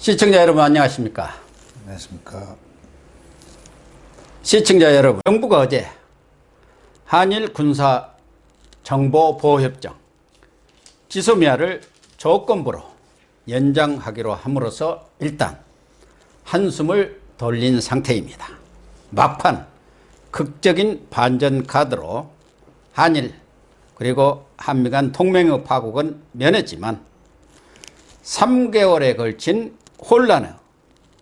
시청자 여러분 안녕하십니까? 안녕하십니까? 시청자 여러분, 정부가 어제 한일 군사 정보 보호 협정 지소미아를 조건부로 연장하기로 함으로써 일단 한숨을 돌린 상태입니다. 막판 극적인 반전 카드로 한일 그리고 한미 간 동맹의 파국은 면했지만 3개월에 걸친 혼란의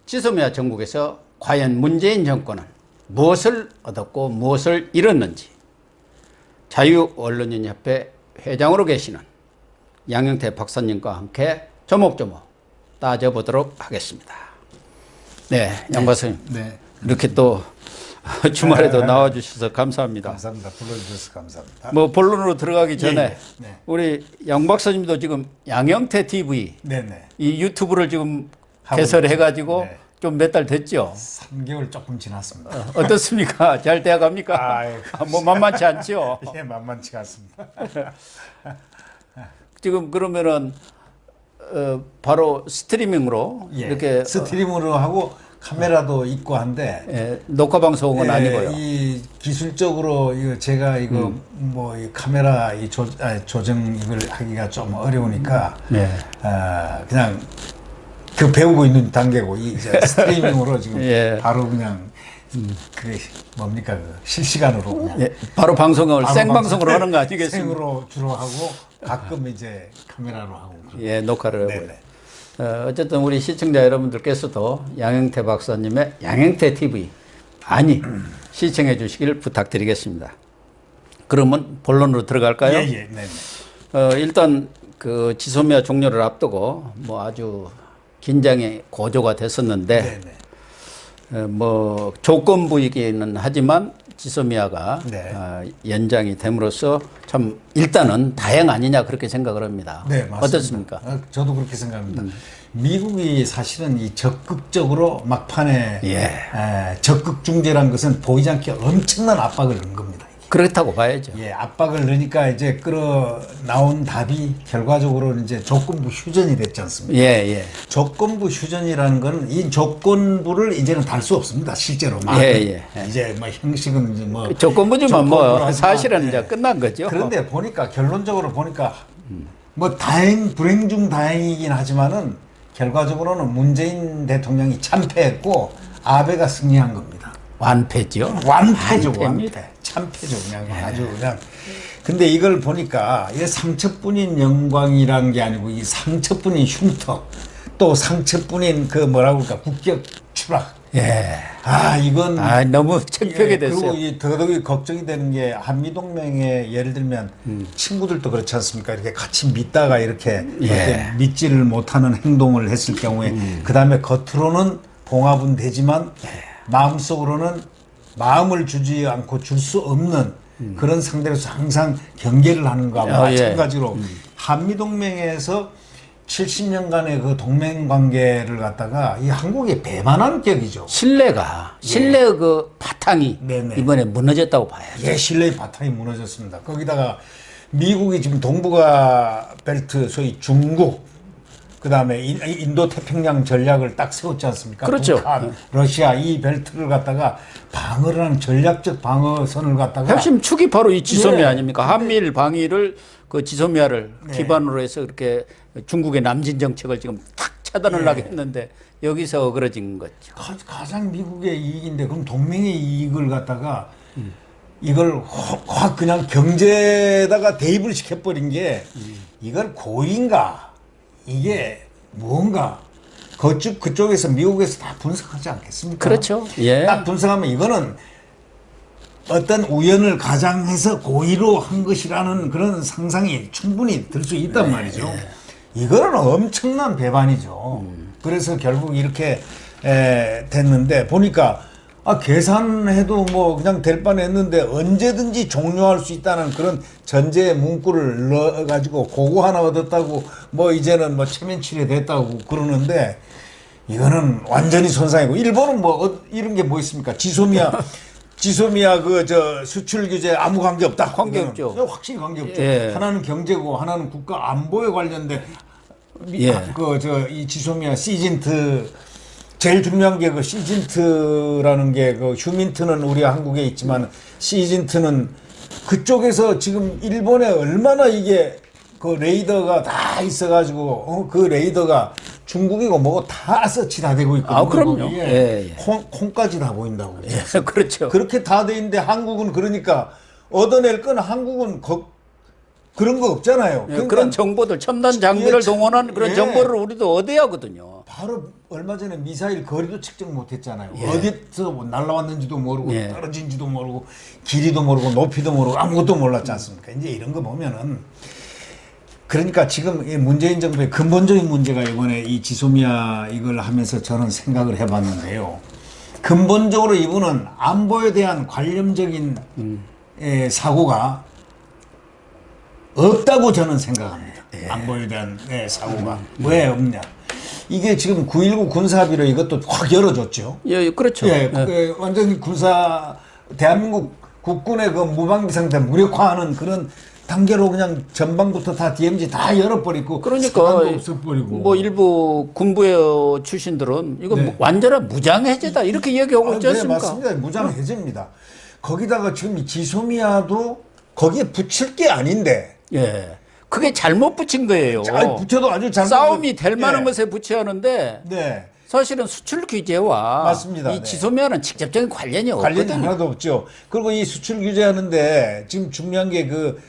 지소미아 정국에서 과연 문재인 정권은 무엇을 얻었고 무엇을 잃었는지 자유언론인협회 회장으로 계시는 양영태 박사님과 함께 조목조목 따져보도록 하겠습니다. 네, 양 박사님. 네. 이렇게 또 주말에도 나와주셔서 감사합니다. 감사합니다. 불러주셔서 감사합니다. 뭐 본론으로 들어가기 전에 네. 우리 양 박사님도 지금 양영태 TV 네네. 이 유튜브를 지금 개설해가지고 네. 좀 몇 달 됐죠. 3개월 조금 지났습니다. 어떻습니까? 잘 돼갑니까? 뭐 만만치 않죠. 예, 만만치 않습니다. 지금 그러면은 바로 스트리밍으로 예, 이렇게 스트리밍으로 하고 카메라도 있고 한데 녹화 방송은 아니고요. 이 기술적으로 이거 제가 이거 뭐 이 카메라 이 조정 이걸 하기가 좀 어려우니까 그냥 그 배우고 있는 단계고 이제 스트리밍으로 지금 바로 그냥 그게 뭡니까 그 실시간으로 그냥 바로 방송을 생방송으로 하는 거 아니겠습니까? 생으로 주로 하고 가끔 이제 카메라로 하고 녹화를 하고요. 어쨌든 우리 시청자 여러분들께서도 양영태 박사님의 양영태 TV 많이 시청해 주시길 부탁드리겠습니다. 그러면 본론으로 들어갈까요? 일단 그 지소미아 종료를 앞두고 뭐 아주 긴장의 고조가 됐었는데 뭐 조건부이기는 하지만 지소미아가 연장이 됨으로써 참 일단은 다행 아니냐 그렇게 생각을 합니다. 네, 맞습니다. 어떻습니까? 저도 그렇게 생각합니다. 미국이 사실은 이 적극적으로 막판에 적극 중재란 것은 보이지 않게 엄청난 압박을 넣은 겁니다. 그렇다고 봐야죠. 압박을 넣으니까 이제 끌어 나온 답이 결과적으로 이제 조건부 휴전이 됐지 않습니까? 조건부 휴전이라는 건 이 조건부를 이제는 달 수 없습니다. 실제로 이제 뭐 형식은 이제 뭐 조건부지만 뭐 사실은 이제 끝난 거죠. 그런데 보니까 결론적으로 보니까 뭐 불행 중 다행이긴 하지만은 결과적으로는 문재인 대통령이 참패했고 아베가 승리한 겁니다. 완패죠. 완패죠. 참패죠. 그냥 아주 그냥. 근데 이걸 보니까 이게 상처뿐인 영광이란 게 아니고 이 상처뿐인 흉터 또 상처뿐인 그 뭐라고 할까 국격 추락. 이건 너무 창피하게 됐어요. 그리고 이 더더욱 걱정이 되는 게 한미동맹에 예를 들면 친구들도 그렇지 않습니까? 이렇게 같이 믿다가 이렇게 믿지를 못하는 행동을 했을 경우에 그 다음에 겉으로는 봉합은 되지만 마음속으로는 마음을 주지 않고 줄 수 없는 그런 상대로서 항상 경계를 하는 거와 마찬가지로 한미동맹에서 70년간의 그 동맹 관계를 갖다가 이 한국의 배반한 격이죠. 신뢰의 그 바탕이 이번에 무너졌다고 봐야죠. 신뢰의 바탕이 무너졌습니다. 거기다가 미국이 지금 동북아 벨트 소위 중국 그 다음에 인도 태평양 전략을 딱 세웠지 않습니까? 그렇죠. 북한, 러시아 이 벨트를 갖다가 방어를 하는 전략적 방어선을 갖다가 핵심 축이 바로 이 지소미아 아닙니까? 한미일 방위를 그 지소미아를 기반으로 해서 이렇게 중국의 남진 정책을 지금 탁 차단을 하게 했는데 여기서 어그러진 거죠. 가장 미국의 이익인데 그럼 동맹의 이익을 갖다가 이걸 확 그냥 경제에다가 대입을 시켜버린 게 이걸 고의인가? 이게 뭔가 그쪽에서 미국에서 다 분석하지 않겠습니까? 그렇죠. 딱 분석하면 이거는 어떤 우연을 가장해서 고의로 한 것이라는 그런 상상이 충분히 들 수 있단 말이죠. 이거는 엄청난 배반이죠. 그래서 결국 이렇게 됐는데 보니까 계산해도 뭐 그냥 될 뻔했는데 언제든지 종료할 수 있다는 그런 전제 문구를 넣어가지고 그거 하나 얻었다고 뭐 이제는 뭐 체면치레 됐다고 그러는데 이거는 완전히 손상이고 일본은 뭐 이런 게 뭐 있습니까? 지소미아 그 수출 규제 아무 관계 없다. 관계없죠. 확실히 관계없죠. 하나는 경제고 하나는 국가 안보에 관련된 예. 이 지소미아 시즌트 제일 중요한 게 그 시즌트라는 게 그 휴민트는 우리 한국에 있지만 시즌트는 그쪽에서 지금 일본에 얼마나 이게 그 레이더가 다 있어가지고 그 레이더가 중국이고 뭐고 다 서치 다 되고 있거든요. 아, 그럼요. 거기에. 예, 예. 콩까지 다 보인다고. 예, 그렇죠. 그렇게 다 돼 있는데 한국은 그러니까 얻어낼 건 한국은 그런 거 없잖아요. 예, 그러니까 그런 정보들 첨단 장비를 예, 동원한 그런 예. 정보를 우리도 얻어야 하거든요. 바로 얼마 전에 미사일 거리도 측정 못했잖아요. 예. 어디서 뭐 날라왔는지도 모르고 예. 떨어진지도 모르고 길이도 모르고 높이도 모르고 아무것도 몰랐지 않습니까? 이제 이런 거 보면은 그러니까 지금 이 문재인 정부의 근본적인 문제가 이번에 이 지소미아 이걸 하면서 저는 생각을 해봤는데요. 근본적으로 이분은 안보에 대한 관념적인 사고가 없다고 저는 생각합니다. 안보에 대한 사고가 왜 없냐? 이게 지금 9.19 군사합의로 이것도 확 열어줬죠. 예, 그렇죠. 예, 완전히 대한민국 국군의 그 무방비 상태 무력화하는 그런 단계로 그냥 전방부터 다 DMZ 다 열어버리고 그러니까 없애버리고 뭐 일부 군부의 출신들은 이거 네. 완전한 무장 해제다 이렇게 얘기하고 있지 네, 않습니까? 맞습니다. 무장 해제입니다. 거기다가 지금 이 지소미아도 거기에 붙일 게 아닌데 예, 그게 잘못 붙인 거예요. 잘 붙여도 아주 잘 싸움이 될 만한 네. 것에 붙여야 하는데 네. 사실은 수출 규제와 맞습니다. 이 네. 지소미아는 직접적인 관련이 관련이 없거든요. 하나도 없죠. 그리고 이 수출 규제하는데 지금 중요한 게 그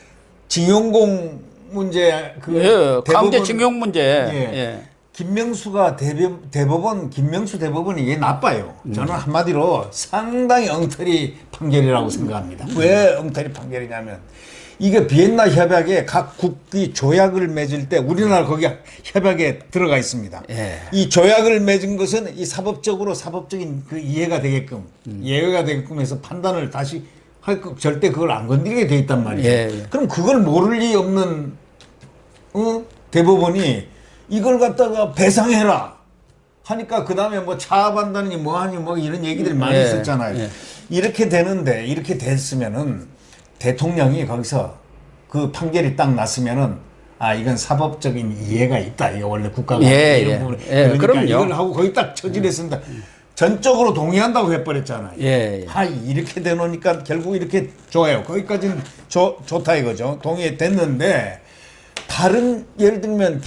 징용공 문제 그 예, 강제 대법원- 징용 문제. 예. 예. 김명수가 대법원 김명수 대법원이 이게 나빠요. 저는 한마디로 상당히 엉터리 판결이라고 생각합니다. 왜 엉터리 판결이냐면 이게 비엔나 협약에 각 국이 조약을 맺을 때 우리나라 거기 협약에 들어가 있습니다. 예. 이 조약을 맺은 것은 이 사법적인 그 이해가 되게끔 이해가 되게끔 해서 판단을 다시 절대 그걸 안 건드리게 돼 있단 말이죠. 예. 그럼 그걸 모를 리 없는 대법원이 이걸 갖다가 배상해라 하니까 그 다음에 뭐 차압한다니 뭐하니 뭐 이런 얘기들이 많이 예. 있었잖아요. 예. 이렇게 되는데 이렇게 됐으면은 대통령이 거기서 그 판결이 딱 났으면은 아 이건 사법적인 이해가 있다. 이거 원래 국가가 예, 이런 예. 부분 예, 그러니까 그럼요. 이걸 하고 거기 딱 처리했습니다. 전적으로 동의한다고 해버렸잖아요. 예, 예. 아 이렇게 되놓으니까 결국 이렇게 좋아요. 거기까지는 좋다 이거죠. 동의됐는데 다른 예를 들면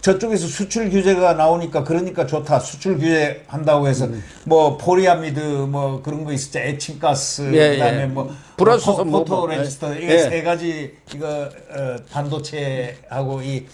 저쪽에서 수출 규제가 나오니까 그러니까 좋다. 수출 규제 한다고 해서 뭐 포리아미드 뭐 그런 거 있었죠. 에칭가스 예, 그다음에 예. 뭐 불화수소 뭐, 포토 뭐, 레지스터 예. 이게 세 가지 이거 반도체하고 이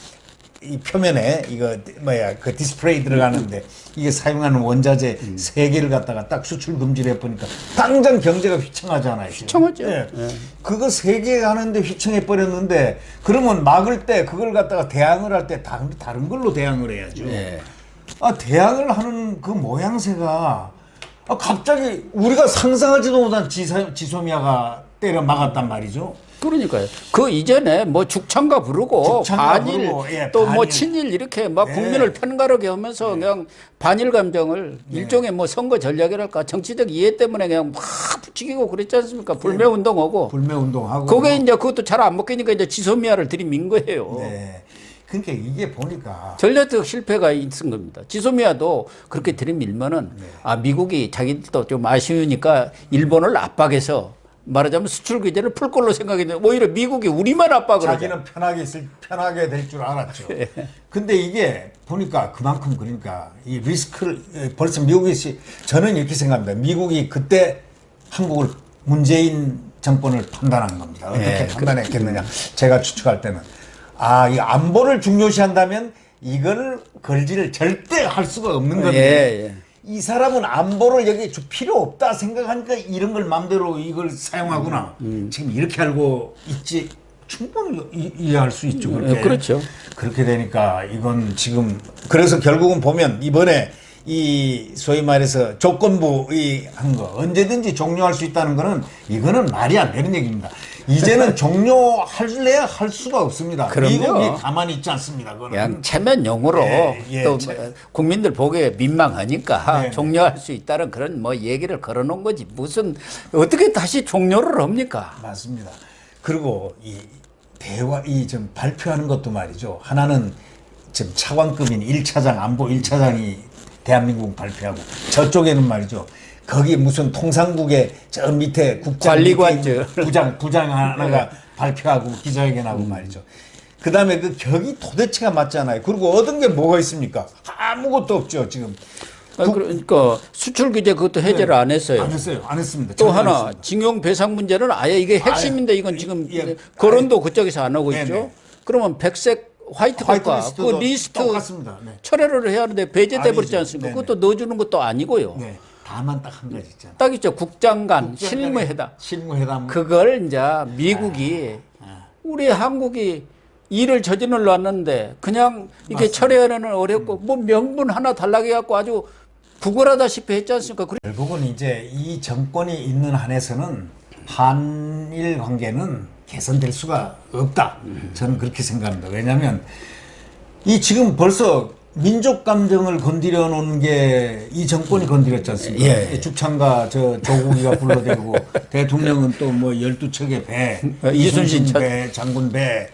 표면에 이거 뭐야 그 디스플레이 들어가는데 이게 사용하는 원자재 세 개를 갖다가 딱 수출 금지를 해보니까 당장 경제가 휘청하잖아요. 지금. 휘청하죠. 예. 예. 그거 세 개 하는데 휘청해 버렸는데 그러면 막을 때 그걸 갖다가 대항을 할 때 다른 걸로 대항을 해야죠. 예. 아 대항을 하는 그 모양새가 갑자기 우리가 상상하지도 못한 지소미아가 때려 막았단 말이죠. 그러니까요. 그 이전에 뭐 죽창가 부르고 죽창가 반일 부르고, 예, 또 뭐 반일. 친일 이렇게 막 예. 국민을 편가르게 하면서 그냥 반일 감정을 일종의 뭐 선거 전략이랄까 정치적 이해 때문에 그냥 막 부추기고 그랬지 않습니까? 불매 운동하고. 불매 운동하고 그게 이제 그것도 잘 안 먹히니까 이제 지소미아를 들이민 거예요. 네. 그러니까 이게 보니까 전략적 실패가 있은 겁니다. 지소미아도 그렇게 들이밀면은 아 미국이 자기도 좀 아쉬우니까 일본을 압박해서 말하자면 수출 규제를 풀 걸로 생각했는데 오히려 미국이 우리만 압박을 하죠. 자기는 편하게 될 줄 알았죠. 근데 이게 보니까 그만큼 그러니까 이 리스크를 벌써 미국이 저는 이렇게 생각합니다. 미국이 그때 한국을 문재인 정권을 판단한 겁니다. 어떻게 네, 판단했겠느냐. 제가 추측할 때는 이 안보를 중요시한다면 이거를 걸지를 절대 할 수가 없는 건데 예. 이 사람은 안보를 여기 필요 없다 생각하니까 이런 걸 마음대로 이걸 사용하구나. 지금 이렇게 알고 있지 충분히 이해할 수 있죠. 그렇게. 그렇죠. 그렇게 되니까 이건 지금 그래서 결국은 보면 이번에 이 소위 말해서 조건부 한 거 언제든지 종료할 수 있다는 거는 이거는 말이 안 되는 얘기입니다. 이제는 종료할래야 할 수가 없습니다. 그럼요. 미국이 가만히 있지 않습니다. 그거는. 그냥 체면용으로 예, 또 국민들 보기에 민망하니까 네, 종료할 수 있다는 그런 뭐 얘기를 걸어놓은 거지 무슨 어떻게 다시 종료를 합니까? 맞습니다. 그리고 이 좀 발표하는 것도 말이죠. 하나는 지금 차관급인 1차장 안보 1차장이 대한민국 발표하고 저쪽에는 말이죠. 거기 무슨 통상국의 저 밑에 국장 관리관 밑에 부장 하나가 발표하고 기자회견하고 말이죠. 그다음에 그 격이 도대체가 맞잖아요. 그리고 얻은 게 뭐가 있습니까? 아무것도 없죠 지금. 그러니까 수출 규제 그것도 해제를 안 했어요. 안 했습니다. 또 전혀 안 하나 했습니다. 징용 배상 문제는 아예 이게 핵심인데 이건 지금 예. 거론도 그쪽에서 안 하고 네네. 있죠. 그러면 백색 화이트 국가 그 리스트도 리스트 똑같습니다. 네. 철회를 해야 하는데 배제돼 버리지 아니죠. 않습니까? 네네. 그것도 넣어주는 것도 아니고요. 네. 다만 딱 한 가지 있잖아요. 딱 있죠. 국장 간 실무회담. 실무회담. 그걸 이제 미국이 우리 한국이 일을 저질러 놨는데 그냥 이게 철회하는 어렵고 뭐 명분 하나 달라고 해갖고 아주 구걸하다시피 했지 않습니까? 결국은 이제 이 정권이 있는 한에서는 한일 관계는 개선될 수가 없다. 저는 그렇게 생각합니다. 왜냐하면 이 지금 벌써 민족 감정을 건드려 놓은 게 이 정권이 건드렸지 않습니까? 예. 죽창과 저 조국이가 불러대고 대통령은 또 뭐 12척의 배, 이순신 배, 장군 배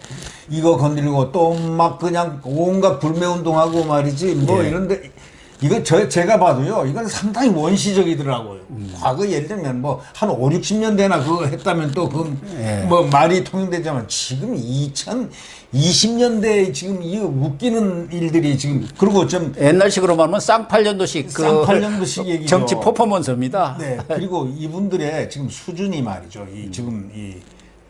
이거 건드리고 또 막 그냥 온갖 불매운동하고 말이지 뭐 이런데 이거 제가 봐도요 이건 상당히 원시적이더라고요. 과거 예를 들면 뭐 한 5, 60년대나 그거 했다면 또 그 뭐 말이 통용되지만 지금 2020년대에 지금 이 웃기는 일들이 지금 그리고 좀 옛날식으로 말하면 쌍팔년도식 쌍팔년도식 얘기죠. 정치 퍼포먼스입니다. 네. 그리고 이분들의 지금 수준이 말이죠. 이 지금 이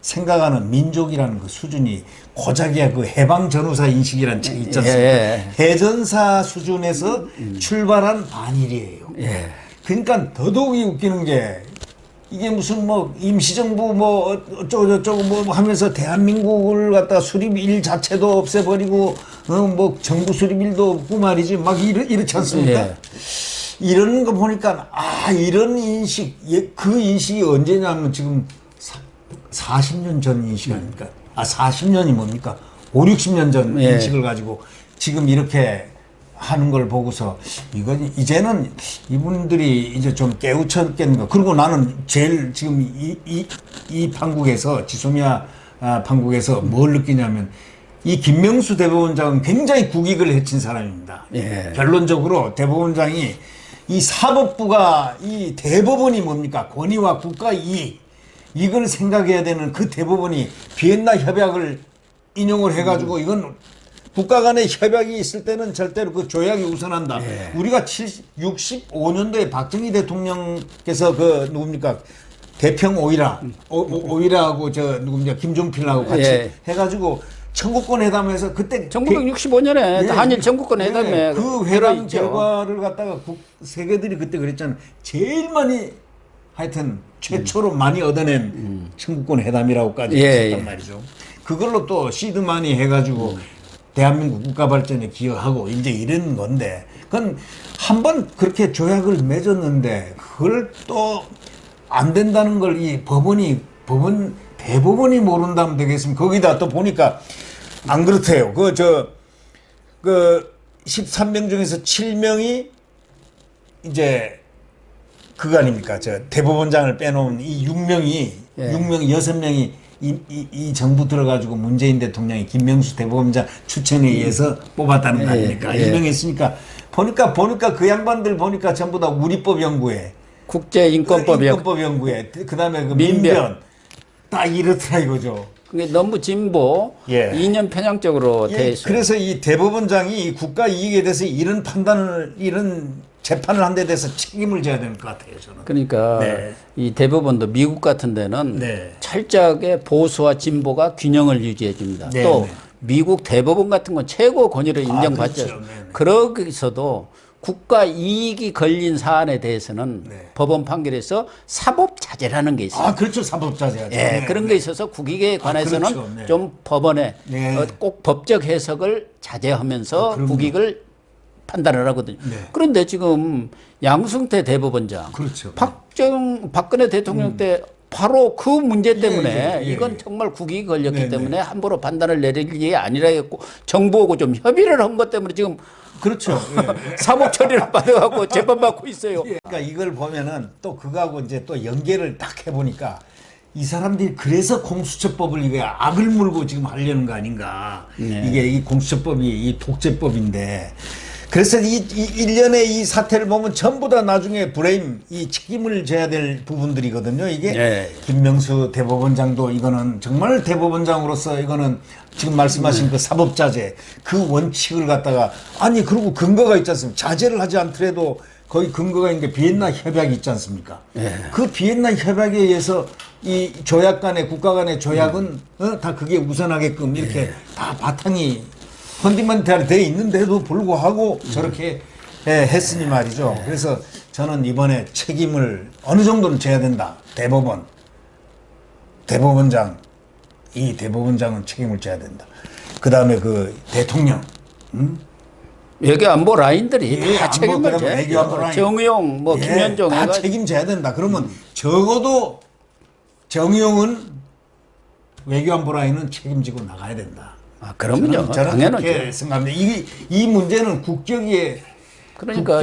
생각하는 민족이라는 그 수준이 고작이야 그 해방 전후사 인식이라는 책이 있지 않습니까? 해전사 수준에서 출발한 반일이에요. 그러니까 더더욱이 웃기는 게 이게 무슨 뭐 임시정부 뭐 어쩌고저쩌고 뭐 하면서 대한민국을 갖다가 수립일 자체도 없애버리고 뭐 정부 수립일도 없고 말이지 막 이렇지 않습니까? 이런 거 보니까 이런 인식 그 인식이 언제냐면 지금 40년 전 인식 아닙니까? 40년이 뭡니까? 5, 60년 전 인식을 가지고 지금 이렇게 하는 걸 보고서 이건 이제는 이분들이 이제 좀 깨우쳤겠는가. 그리고 나는 제일 지금 이 판국에서 지소미아 판국에서 뭘 느끼냐면 이 김명수 대법원장은 굉장히 국익을 해친 사람입니다. 결론적으로 대법원장이 이 사법부가 이 대법원이 뭡니까? 권위와 국가 이익 이걸 생각해야 되는 그 대법원이 비엔나 협약을 인용을 해가지고 이건 국가 간의 협약이 있을 때는 절대로 그 조약이 우선한다. 우리가 65년도에 박정희 대통령께서 그 누굽니까? 대평 오이라하고 저 누굽니까? 김종필하고 같이 해가지고 청구권 회담에서 그때 1965년에 한일 청구권 회담에 그 회담 결과를 갖다가 세계들이 그때 그랬잖아요. 제일 많이 하여튼 최초로 많이 얻어낸 청구권 회담이라고까지 했단 말이죠. 그걸로 또 시드마니 해가지고 대한민국 국가 발전에 기여하고 이제 이런 건데 그건 한번 그렇게 조약을 맺었는데 그걸 또 안 된다는 걸 이 대법원이 모른다면 되겠습니까? 거기다 또 보니까 안 그렇대요. 그 13명 중에서 7명이 이제 그거 아닙니까? 저 대법원장을 빼놓은 이 6명이 6명이 이 정부 들어가지고 문재인 대통령이 김명수 대법원장 추천에 의해서 뽑았다는 거 아닙니까? 임명했으니까 보니까 그 양반들 보니까 전부 다 우리법 연구회, 국제인권법 연구회, 그다음에 그 민변 딱 이렇더라 이거죠. 그게 너무 진보, 이념 편향적으로 돼 있어요. 그래서 이 대법원장이 국가 이익에 대해서 이런 재판을 한 데 대해서 책임을 져야 될 것 같아요, 저는. 그러니까 이 대법원도 미국 같은 데는 철저하게 보수와 진보가 균형을 유지해 줍니다. 또 미국 대법원 같은 건 최고 권위를 인정받죠. 그렇죠. 그러기서도 국가 이익이 걸린 사안에 대해서는 법원 판결에서 사법자제라는 게 있어요. 그렇죠. 사법자제. 그런 게 있어서 국익에 관해서는 그렇죠. 좀 법원에 꼭 법적 해석을 자제하면서 국익을 판단을 하거든요. 그런데 지금 양승태 대법원장, 그렇죠. 박근혜 대통령 때 바로 그 문제 때문에 이건 정말 국익이 걸렸기 때문에 함부로 판단을 내릴 일이 아니라 했고 정부하고 좀 협의를 한 것 때문에 지금 그렇죠. 사법 처리를 받아가고 재판받고 있어요. 그러니까 이걸 보면은 또 그거하고 이제 또 연계를 딱 해보니까 이 사람들이 그래서 공수처법을 이게 악을 물고 지금 하려는 거 아닌가. 네. 이게 이 공수처법이 이 독재법인데. 그래서 이 일련의 이 사태를 보면 전부 다 나중에 브레임, 이 책임을 져야 될 부분들이거든요. 이게 네. 김명수 대법원장도 이거는 정말 대법원장으로서 이거는 지금 말씀하신 그 사법자재 그 원칙을 갖다가 아니 그리고 근거가 있지 않습니까? 자제를 하지 않더라도 거의 근거가 있는 게 비엔나 협약이 있지 않습니까? 그 비엔나 협약에 의해서 이 조약 간의 국가 간의 조약은 다 그게 우선하게끔 이렇게 다 바탕이 펀디먼탈이 돼 있는데도 불구하고 저렇게 했으니 말이죠. 그래서 저는 이번에 책임을 어느 정도는 져야 된다. 대법원장 이 대법원장은 책임을 져야 된다. 그 다음에 그 대통령 외교안보 라인들이 예, 다 안보, 책임을 그다음에 져야 외교안보 돼요. 라인. 정의용, 뭐 예, 김현종 다 해가 책임져야 된다. 그러면 적어도 정의용은 외교안보 라인은 책임지고 나가야 된다. 아, 그러면요. 저는 당연하죠. 그렇게 생각합니다. 이 문제는 국격의 그러니까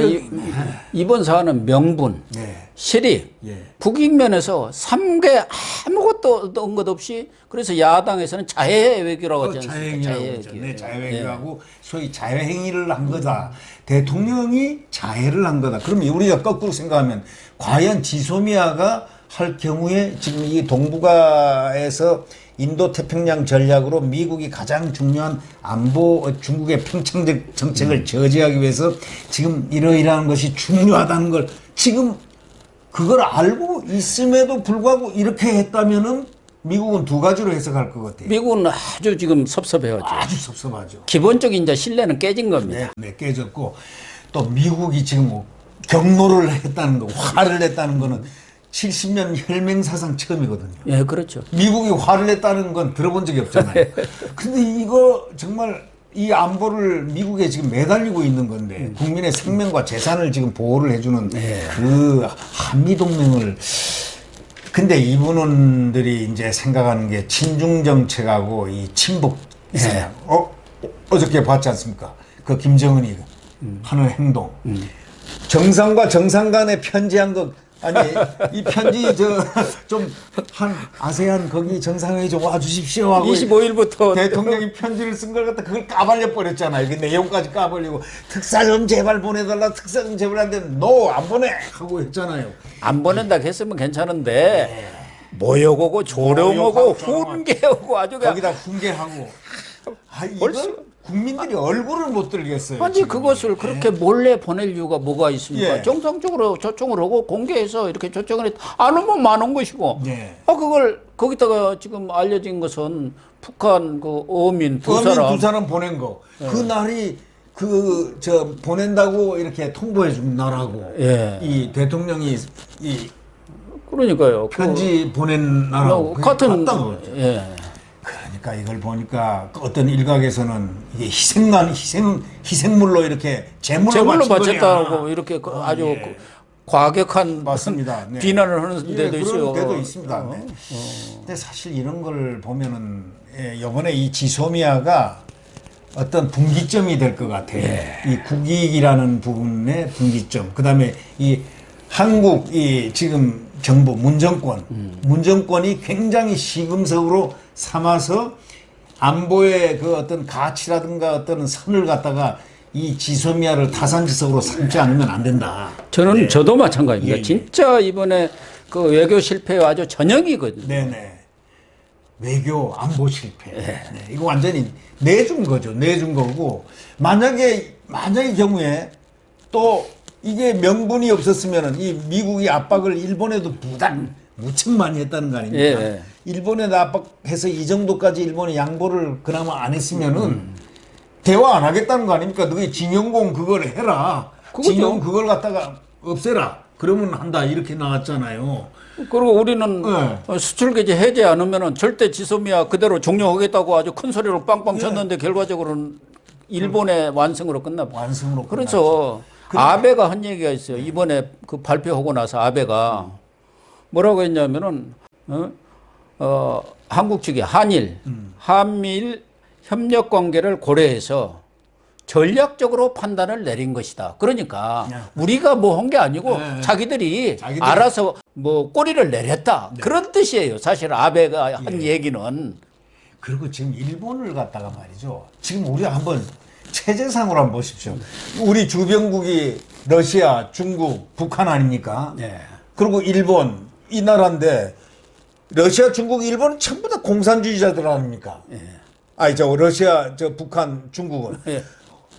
이번 사안은 명분, 네. 실익, 예. 국익면에서 3개 아무것도 얻은 것 없이 그래서 야당에서는 자해 외교라고 하지 않습니까? 자해행위라고 자해 그러죠. 외교. 네, 자해행위하고 소위 자해행위를 한 거다. 대통령이 자해를 한 거다. 그러면 우리가 거꾸로 생각하면 과연 지소미아가 할 경우에 지금 이 동북아에서 인도 태평양 전략으로 미국이 가장 중요한 안보 중국의 평창적 정책을 저지하기 위해서 지금 이러이러한 것이 중요하다는 걸 지금 그걸 알고 있음에도 불구하고 이렇게 했다면은 미국은 두 가지로 해석할 것 같아요. 미국은 아주 지금 섭섭해하죠. 아주 섭섭하죠. 기본적인 이제 신뢰는 깨진 겁니다. 네, 깨졌고 또 미국이 지금 뭐 경로를 했다는 거, 화를 냈다는 거는 70년 혈맹 사상 처음이거든요. 예, 그렇죠. 미국이 화를 냈다는 건 들어본 적이 없잖아요. 근데 이거 정말 이 안보를 미국에 지금 매달리고 있는 건데 국민의 생명과 재산을 지금 보호를 해주는 그 한미동맹을 근데 이분들이 이제 생각하는 게 친중 정책하고 이 친북 생각. 어저께 봤지 않습니까? 그 김정은이 하는 행동. 정상과 정상 간에 편지한 거 아니 이 편지 좀 한 아세안 거기 정상회의 좀 와주십시오 하고 25일부터 대통령이 편지를 쓴 걸 갖다 그걸 까발려 버렸잖아요. 그 내용까지 까발리고 특사 좀 제발 보내달라 특사 좀 제발 안 되면 안 보내 하고 했잖아요. 안 보낸다 했으면 괜찮은데 모욕오고 조롱오고 훈계오고 아주 그냥 거기다 훈계하고 이걸 국민들이 얼굴을 못 들겠어요. 아니 지금. 그것을 그렇게 몰래 보낼 이유가 뭐가 있습니까? 예. 정상적으로 초청을 하고 공개해서 이렇게 초청을 안 오면 많은 것이고 예. 그걸 거기다가 지금 알려진 것은 북한 그 어민 두 어민 사람 두 사람 보낸 거. 그 날이 보낸다고 이렇게 통보해 준 날하고 예. 이 대통령이 이 그러니까요. 편지 보낸 날하고 같은 같다는 거죠. 예. 그러니까 이걸 보니까 어떤 일각에서는 이게 희생물로 이렇게 제물로 바쳤다고 이렇게 아주 예. 과격한 맞습니다. 네. 비난을 하는 데도 예, 있어요. 그런 데도 있습니다. 네. 근데 사실 이런 걸 보면은 이번에 이 지소미아가 어떤 분기점이 될 것 같아요. 이 국익이라는 부분의 분기점. 그다음에 이 한국 이 지금 정부 문정권이 굉장히 시금석으로 삼아서 안보의 그 어떤 가치라든가 어떤 선을 갖다가 이 지소미아를 타산지석으로 삼지 않으면 안 된다. 저는 저도 마찬가지입니다. 예, 예. 진짜 이번에 그 외교 실패 아주 전형이거든요. 네네. 외교 안보 실패. 네, 이거 완전히 내준 거죠. 내준 거고 만약에 경우에 또 이게 명분이 없었으면은 이 미국이 압박을 일본에도 무척 많이 했다는 거 아닙니까? 예. 일본에도 압박해서 이 정도까지 일본이 양보를 그나마 안 했으면은 대화 안 하겠다는 거 아닙니까? 너희 징용공 그걸 해라. 그거죠. 징용 그걸 갖다가 없애라. 그러면 한다. 이렇게 나왔잖아요. 그리고 우리는 네. 수출 규제 해제 안 하면은 절대 지소미아 그대로 종료하겠다고 아주 큰 소리로 빵빵 쳤는데 결과적으로는 일본의 완승으로 끝나고. 완승으로 그래서 아베가 한 얘기가 있어요. 이번에 그 발표하고 나서 아베가 뭐라고 했냐면은 한국 측이 한미일 협력 관계를 고려해서 전략적으로 판단을 내린 것이다. 그러니까 우리가 뭐 한 게 아니고 자기들이 알아서 뭐 꼬리를 내렸다 그런 뜻이에요. 사실 아베가 한 얘기는. 그리고 지금 일본을 갖다가 말이죠. 지금 우리가 한번 체제상으로 한번 보십시오. 우리 주변국이 러시아, 중국, 북한 아닙니까? 네. 그리고 일본 이 나라인데 러시아, 중국, 일본은 전부 다 공산주의자들 아닙니까? 아니 저 러시아, 저 북한, 중국은 예.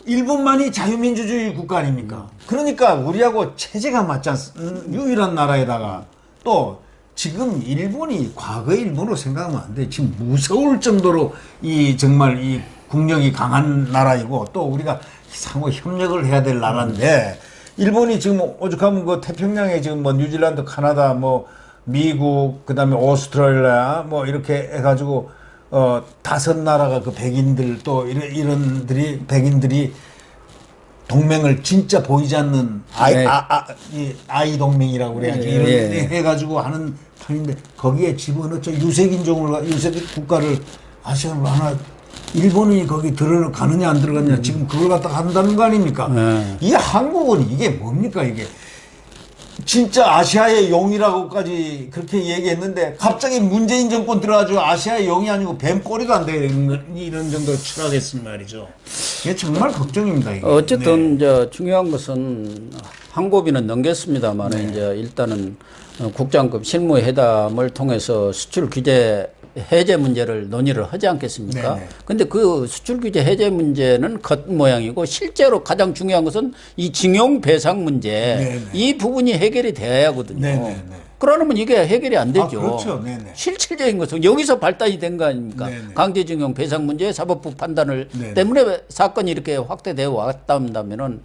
일본만이 자유민주주의 국가 아닙니까? 그러니까 우리하고 체제가 맞지 않습니까? 유일한 나라에다가 또 지금 일본이 과거 일본으로 생각하면 안 돼. 지금 무서울 정도로 이 정말 이 국력이 강한 나라이고 또 우리가 상호 협력을 해야 될 나라인데 일본이 지금 오죽하면 그 태평양에 지금 뭐 뉴질랜드, 카나다, 뭐 미국, 그다음에 오스트레일리아 뭐 이렇게 해가지고 5나라가 그 백인들 또 이런들이 백인들이 동맹을 진짜 보이지 않는 아이 동맹이라고 그래야지 이런 해가지고 하는 판인데 거기에 집어넣죠. 유색 국가를 아시아로 하나 일본이 거기 들어가느냐 안 들어가느냐 지금 그걸 갖다 한다는 거 아닙니까? 이 한국은 이게 뭡니까 이게? 진짜 아시아의 용이라고까지 그렇게 얘기했는데 갑자기 문재인 정권 들어가지고 아시아의 용이 아니고 뱀꼬리도 안 돼 이런 정도로 추락했단 말이죠. 이게 정말 걱정입니다. 이게. 어쨌든 이제 중요한 것은 항고비는 넘겼습니다만 이제 일단은 국장급 실무회담을 통해서 수출 규제 해제 문제를 논의를 하지 않겠습니까? 근데 그 수출 규제 해제 문제는 겉모양이고 실제로 가장 중요한 것은 이 징용 배상 문제 이 부분이 해결이 돼야 하거든요. 그러면 이게 해결이 안 되죠. 그렇죠. 실질적인 것은 여기서 발단이 된 거 아닙니까? 강제징용 배상 문제 사법부 판단을 때문에 사건이 이렇게 확대되어 왔다면은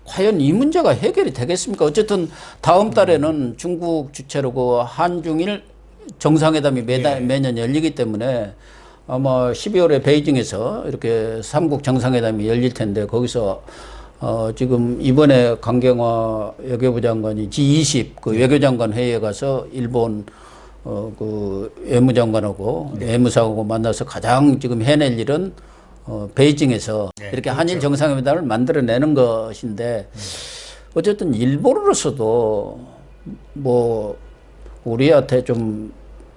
과연 이 문제가 해결이 되겠습니까? 어쨌든 다음 달에는 중국 주최로 그 한중일 정상회담이 매년 열리기 때문에 아마 12월에 베이징에서 이렇게 삼국 정상회담이 열릴 텐데 거기서 지금 이번에 강경화 외교부 장관이 G20 그 외교장관 회의에 가서 일본 그 외무장관하고 외무상하고 만나서 가장 지금 해낼 일은 베이징에서 이렇게 한일 정상회담을 만들어내는 것인데 어쨌든 일본으로서도 뭐 우리한테 좀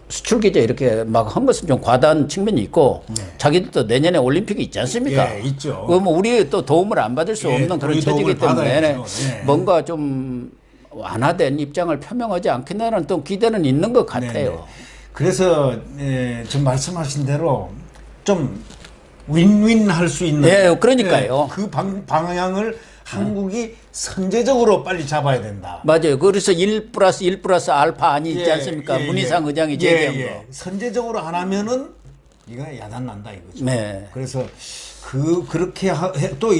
수출 규제 이렇게 막 한 것은 좀 과다한 측면이 있고 자기들도 내년에 올림픽이 있지 않습니까? 있죠. 그 뭐 우리 또 도움을 안 받을 수 없는 그런 처지이기 때문에 뭔가 좀 완화된 입장을 표명하지 않겠나는 또 기대는 있는 것 같아요. 그래서 지금 말씀하신 대로 좀 윈윈 할 수 있는 그러니까요. 그 방향을 한국이 선제적으로 빨리 잡아야 된다. 맞아요. 그래서 1+1+ 알파 아니 있지 않습니까? 문희상 의장이 제기한 거. 선제적으로 안 하면은 이거 야단 난다 이거죠. 네. 그래서 그렇게 또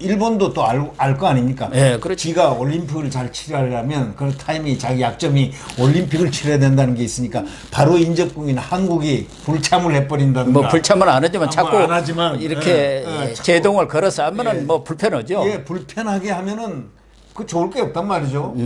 일본도 또 알 거 아닙니까? 네, 그렇죠. 지가 올림픽을 잘 치르려면 그 타이밍이 자기 약점이 올림픽을 치러야 된다는 게 있으니까 바로 인접국인 한국이 불참을 해버린다든가. 뭐 불참은 안 하지만 자꾸 안 하지만, 이렇게 제동을 걸어서 하면은 뭐 불편하죠. 불편하게 하면은 그 좋을 게 없단 말이죠.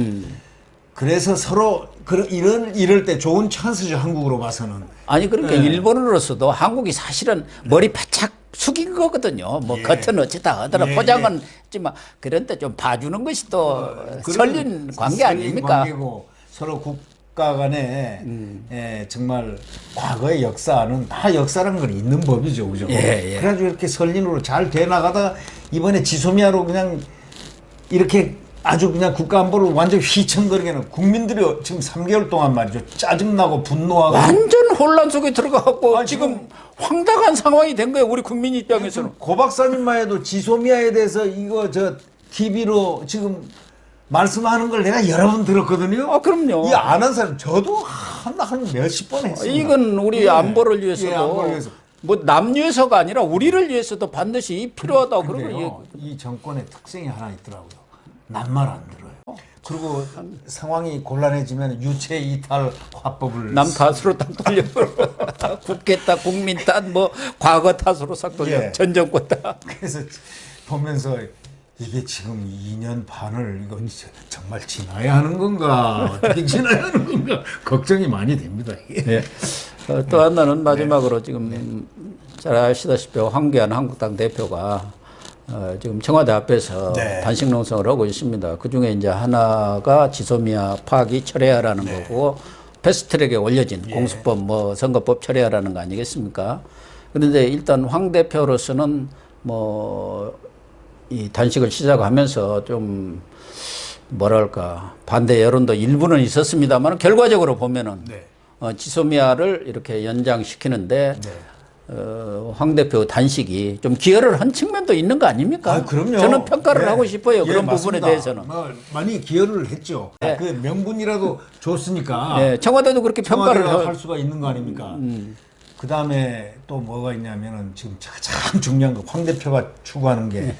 그래서 서로 이럴 때 좋은 찬스죠 한국으로 봐서는. 아니 그러니까 일본으로서도 한국이 사실은 머리 바짝 숙인 거거든요. 뭐 겉은 어찌다 하더라 포장은 했지만 그런데 좀 봐주는 것이 또 설린 관계 아닙니까? 관계고 서로 국가 간에 정말 과거의 역사는 다 역사라는 건 있는 법이죠, 그죠? 그래가지고 이렇게 설린으로 잘 돼 나가다가 이번에 지소미아로 그냥 이렇게 아주 그냥 국가 안보를 완전 휘청거리게는 국민들이 지금 3개월 동안 말이죠. 짜증나고 분노하고. 완전 혼란 속에 들어가고 지금 황당한 상황이 된 거예요. 우리 국민 입장에서는. 고 박사님만 해도 지소미아에 대해서 이거 TV로 지금 말씀하는 걸 내가 여러 번 들었거든요. 아, 그럼요. 이 아는 사람 저도 한 몇십 번 했습니다. 이건 우리 안보를 위해서도 뭐 남유에서가 아니라 우리를 위해서도 반드시 필요하다고 그러고 이 정권의 특성이 하나 있더라고요. 남 말 안 들어요. 그리고 상황이 곤란해지면 유체 이탈 화법을 남 탓으로 딱 돌려. 국회 탓, 국민 탓, 뭐 과거 탓으로 싹 돌려. 전 정권 탓. 그래서 보면서 이게 지금 2년 반을 이거 정말 지나야 하는 건가? 어떻게 지나야 하는 건가? 걱정이 많이 됩니다. 이게. 또 하나는 마지막으로 지금 잘 아시다시피 황교안 한국당 대표가 지금 청와대 앞에서 네. 단식 농성을 하고 있습니다. 그 중에 이제 하나가 지소미아 파기 철회하라는 거고 패스트트랙에 올려진 공수법 뭐 선거법 철회하라는 거 아니겠습니까? 그런데 일단 황 대표로서는 뭐 이 단식을 시작하면서 좀 뭐랄까 반대 여론도 일부는 있었습니다만 결과적으로 보면은 지소미아를 이렇게 연장시키는데 황 대표 단식이 좀 기여를 한 측면도 있는 거 아닙니까? 아, 그럼요. 저는 평가를 하고 싶어요. 그런 맞습니다. 부분에 대해서는. 뭐 많이 기여를 했죠. 그 명분이라도 줬으니까. 청와대도 그렇게 평가를 청와대가 할 수가 있는 거 아닙니까? 그 다음에 또 뭐가 있냐면은 지금 가장 중요한 거 황 대표가 추구하는 게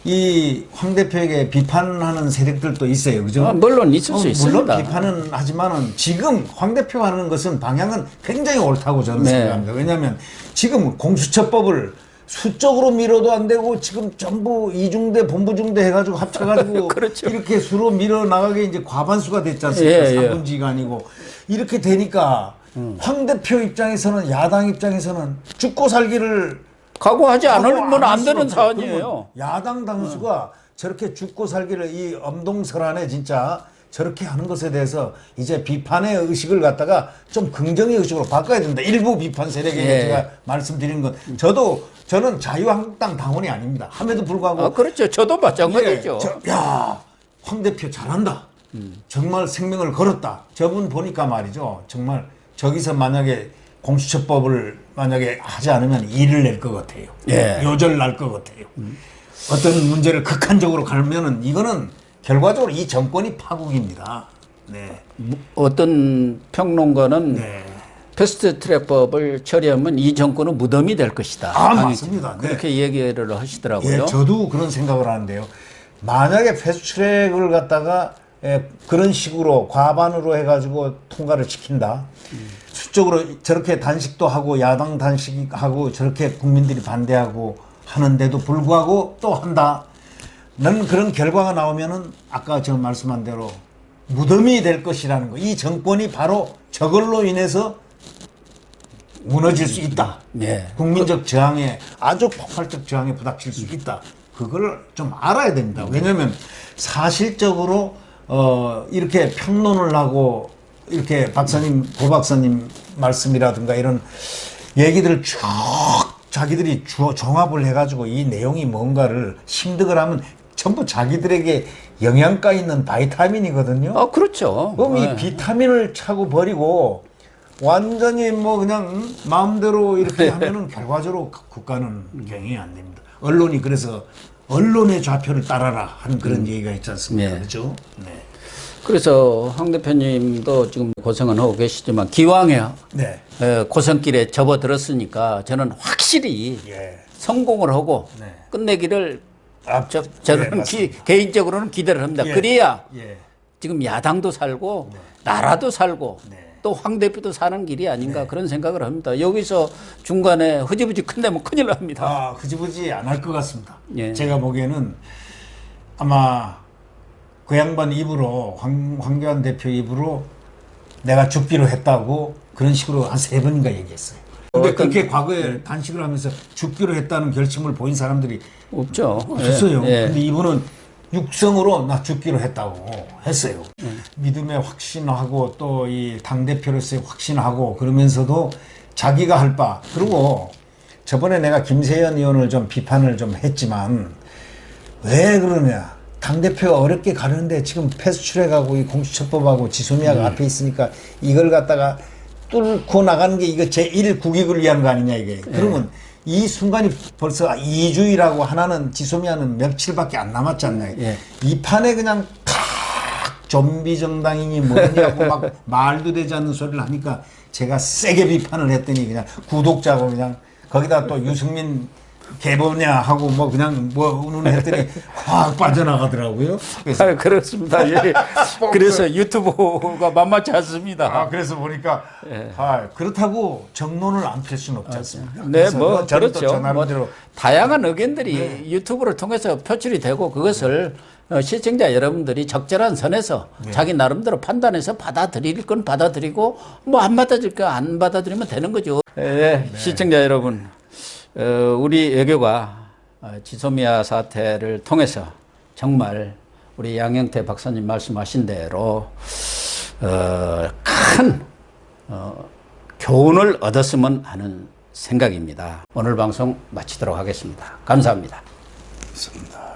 이 황 대표에게 비판하는 세력들도 있어요. 그죠? 물론 있을 수 있습니다. 물론 비판은 하지만은 지금 황 대표가 하는 것은 방향은 굉장히 옳다고 저는 생각합니다. 왜냐하면 지금 공수처법을 수적으로 밀어도 안 되고 지금 전부 이중대 본부중대 해가지고 합쳐가지고 그렇죠. 이렇게 수로 밀어 나가게 이제 과반수가 됐지 않습니까? 3분지가 아니고 이렇게 되니까 황 대표 입장에서는 야당 입장에서는 죽고 살기를 각오하지 않으면 안 되는 그러면 사안이에요. 야당 당수가 저렇게 죽고 살기를 이 엄동설안에 진짜 저렇게 하는 것에 대해서 이제 비판의 의식을 갖다가 좀 긍정의 의식으로 바꿔야 된다. 일부 비판 세력에게 제가 말씀드리는 건 저는 자유한국당 당원이 아닙니다. 함에도 불구하고 그렇죠. 저도 마찬가지죠. 황 대표 잘한다. 정말 생명을 걸었다. 저분 보니까 말이죠. 정말 저기서 만약에 공수처법을 만약에 하지 않으면 일을 낼 것 같아요. 요절 날 것 같아요. 어떤 문제를 극한적으로 갈면은 이거는 결과적으로 이 정권이 파국입니다. 어떤 평론가는 패스트트랙법을 처리하면 이 정권은 무덤이 될 것이다. 맞습니다. 그렇게 얘기를 하시더라고요. 저도 그런 생각을 하는데요. 만약에 패스트트랙을 갖다가 그런 식으로 과반으로 해가지고 통과를 시킨다. 수적으로 저렇게 단식도 하고 야당 단식하고 저렇게 국민들이 반대하고 하는데도 불구하고 또 한다. 는 그런 결과가 나오면은 아까 저 말씀한 대로 무덤이 될 것이라는 거. 이 정권이 바로 저걸로 인해서 무너질 수 있다. 국민적 저항에 아주 폭발적 저항에 부닥칠 수 있다. 그걸 좀 알아야 됩니다. 왜냐하면 사실적으로 이렇게 평론을 하고 이렇게 고 박사님 말씀이라든가 이런 얘기들을 쭉 자기들이 종합을 해가지고 이 내용이 뭔가를 심득을 하면 전부 자기들에게 영양가 있는 바이타민이거든요. 그렇죠. 그럼 이 비타민을 차고 버리고 완전히 뭐 그냥 마음대로 이렇게 하면은 결과적으로 국가는 경영이 안 됩니다. 언론이 그래서 언론의 좌표를 따라라 하는 그런 얘기가 있지 않습니까? 그렇죠? 그래서 황 대표님도 지금 고생은 하고 계시지만 기왕에 고생길에 접어들었으니까 저는 확실히 성공을 하고 끝내기를 저는 개인적으로는 기대를 합니다. 그래야 지금 야당도 살고 나라도 살고 또 황 대표도 사는 길이 아닌가 그런 생각을 합니다. 여기서 중간에 흐지부지 끝내면 큰일 납니다. 흐지부지 안 할 것 같습니다. 제가 보기에는 아마 그 양반 입으로 황교안 대표 입으로 내가 죽기로 했다고 그런 식으로 한 3번인가 얘기했어요. 근데 그렇게 과거에 단식을 하면서 죽기로 했다는 결심을 보인 사람들이 없죠. 없었어요. 근데 이분은 육성으로 나 죽기로 했다고 했어요. 믿음에 확신하고 또 이 당대표로서의 확신하고 그러면서도 자기가 할 바. 그리고 저번에 내가 김세연 의원을 좀 비판을 좀 했지만 왜 그러냐. 당대표가 어렵게 가는데 지금 패스트트랙하고 이 공수처법하고 지소미아가 앞에 있으니까 이걸 갖다가 뚫고 나가는 게 이거 제1국익을 위한 거 아니냐 이게. 그러면 이 순간이 벌써 2주일하고 하나는 지소미아는 며칠밖에 안 남았지 않나. 이 판에 그냥 탁 좀비 정당이니 뭐냐고 막 말도 되지 않는 소리를 하니까 제가 세게 비판을 했더니 그냥 구독자고 그냥 거기다 또 유승민 개보냐 하고 뭐 그냥 뭐 했더니 확 빠져나가더라고요. 그래서 그렇습니다. 그래서 유튜브가 만만치 않습니다. 그래서 보니까 그렇다고 정론을 안 펼 수는 없지 않습니까? 뭐 그렇죠. 나름대로 다양한 의견들이 유튜브를 통해서 표출이 되고 그것을 시청자 여러분들이 적절한 선에서 자기 나름대로 판단해서 받아들일 건 받아들이고 뭐 안 받아들일 거 안 받아들이면 되는 거죠. 시청자 여러분. 우리 외교가 지소미아 사태를 통해서 정말 우리 양영태 박사님 말씀하신 대로 큰 교훈을 얻었으면 하는 생각입니다. 오늘 방송 마치도록 하겠습니다. 감사합니다. 맞습니다.